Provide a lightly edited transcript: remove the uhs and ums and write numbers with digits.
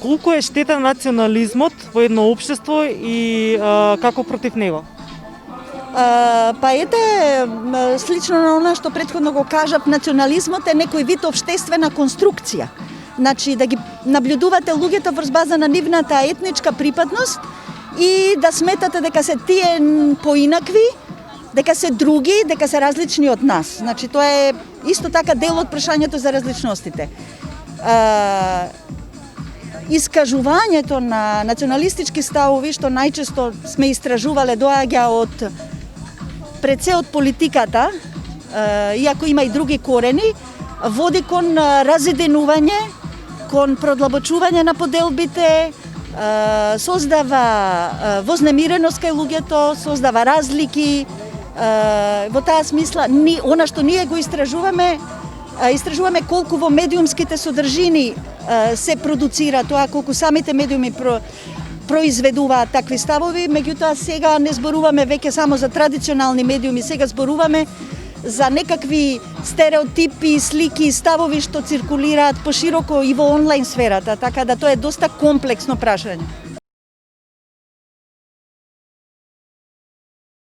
Колку е штетен национализмот во едно општество и како против него? Па ете, слично на она што претходно го кажав, национализмот е некој вид општествена конструкција. Значи, да ги наблюдувате луѓето врз база на нивната етничка припадност и да сметате дека се тие поинакви, дека се други, дека се различни од нас. Значи, тоа е исто така дел од прашањето за различностите. Искажувањето на националистички ставови, што најчесто сме истражувале, доаѓа од пред се од политиката, иако има и други корени, води кон разединување, кон продлабочување на поделбите, создава вознемиреност кај луѓето, создава разлики. Во таа смисла, она што ние го истражуваме колку во медиумските содржини се продуцира тоа, колку самите медиуми произведуваат такви ставови, меѓутоа сега не зборуваме веќе само за традиционални медиуми, сега зборуваме за некакви стереотипи, слики и ставови што циркулираат пошироко и во онлайн сферата, така да тоа е доста комплексно прашање.